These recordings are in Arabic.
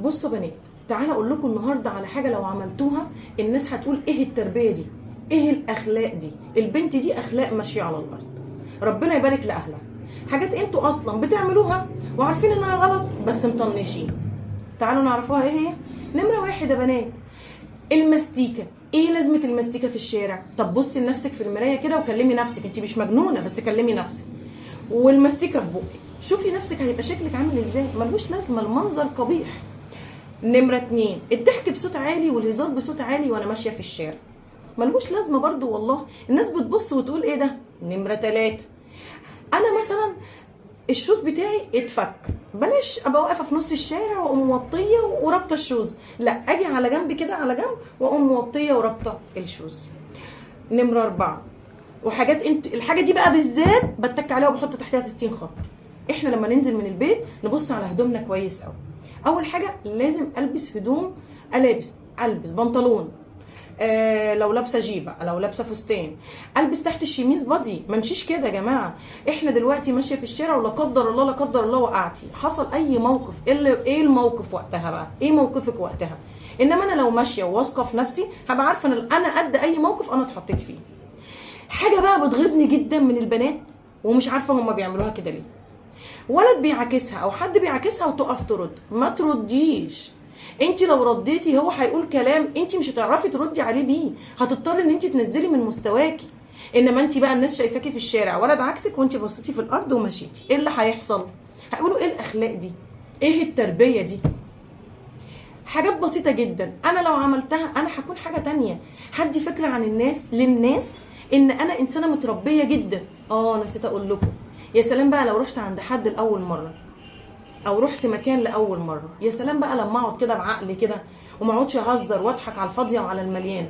بصوا بنات، تعالى اقول لكم النهارده على حاجه لو عملتوها الناس هتقول ايه التربيه دي، ايه الاخلاق دي، البنت دي اخلاق ماشيه على الارض. ربنا يبارك لاهلها. حاجات انتوا اصلا بتعملوها وعارفين انها غلط بس مطنشين. تعالوا نعرفوها ايه هي. نمره واحد يا بنات، المستيكه. ايه لازمه المستيكه في الشارع؟ طب بصي لنفسك في المرايه كده وكلمي نفسك، انت مش مجنونه بس كلمي نفسك. والمستيكه في بقك، شوفي نفسك هيبقى شكلك عامل ازاي. ملوش لازمه، المنظر قبيح. نمرة 2، الضحك بصوت عالي والهزار بصوت عالي وانا ماشيه في الشارع، ملوش لازمه برضو والله. الناس بتبص وتقول ايه ده. نمرة 3، انا مثلا الشوز بتاعي اتفك، بلاش ابقى واقفه في نص الشارع واقوم موطيه ورابطه الشوز، لا اجي على جنب كده على جنب واقوم موطيه ورابطه الشوز. نمرة 4، وحاجات انت الحاجه دي بقى بالذات بتك عليها وبحط تحتها 60 خط. احنا لما ننزل من البيت نبص على هدومنا كويس قوي. اول حاجه لازم البس هدوم، البس بنطلون، لو لابسه جيبه، لو لابسه فستان البس تحت الشميز بادي. ما امشيش كده يا جماعه. احنا دلوقتي ماشيه في الشارع ولا قدر الله لا قدر الله وقعتي، حصل اي موقف، ايه الموقف وقتها بقى؟ ايه موقفك وقتها؟ انما انا لو ماشيه وواثقه في نفسي هبقى عارفه ان انا قد اي موقف انا اتحطيت فيه. حاجه بقى بتغيظني جدا من البنات ومش عارفه هم بيعملوها كده ليه. ولد بيعاكسها او حد بيعاكسها وتقف ترد، ما ترديش. انت لو رديتي هو هيقول كلام انت مش هتعرفي تردي عليه بيه، هتضطري ان انت تنزلي من مستواكي. انما انت بقى الناس شايفاكي في الشارع ولد عكسك وانت بصيتي في الارض ومشيتي، ايه اللي هيحصل؟ هيقولوا ايه الاخلاق دي، ايه التربيه دي. حاجات بسيطه جدا انا لو عملتها انا هكون حاجه تانية. هدي فكره عن الناس للناس ان انا انسانه متربيه جدا. نسيت اقول لكم، يا سلام بقى لو رحت عند حد لاول مره او رحت مكان لاول مره، يا سلام بقى لما اقعد كده بعقل كده وما اقعدش اهزر واضحك على الفاضيه وعلى المليان.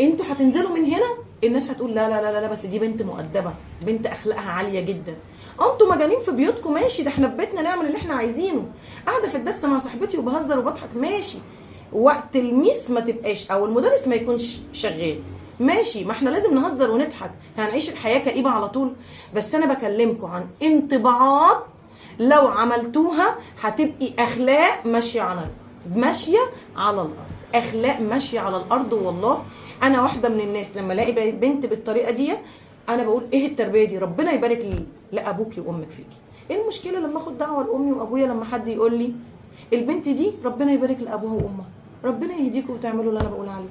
انتوا هتنزلوا من هنا الناس هتقول لا لا لا لا بس دي بنت مؤدبه، بنت اخلاقها عاليه جدا. انتوا مجانين في بيوتكم ماشي، ده احنا في بيتنا نعمل اللي احنا عايزينه. قاعده في الدرس مع صاحبتي وبهزر وبضحك ماشي، وقت الميس ما تبقاش او المدرس ما يكونش شغال ماشي، ما احنا لازم نهزر ونضحك، هنعيش الحياه كئيبه على طول؟ بس انا بكلمكم عن انطباعات لو عملتوها هتبقي اخلاق ماشيه على الارض، اخلاق ماشيه على الارض. والله انا واحده من الناس لما الاقي بنت بالطريقه دي انا بقول ايه التربيه دي، ربنا يبارك لابوكي وامك فيكي. ايه المشكله لما اخد دعوه لامي وابويا لما حد يقول لي البنت دي ربنا يبارك لابوها وامها، ربنا يهديكم وتعملوا اللي انا بقول عليه.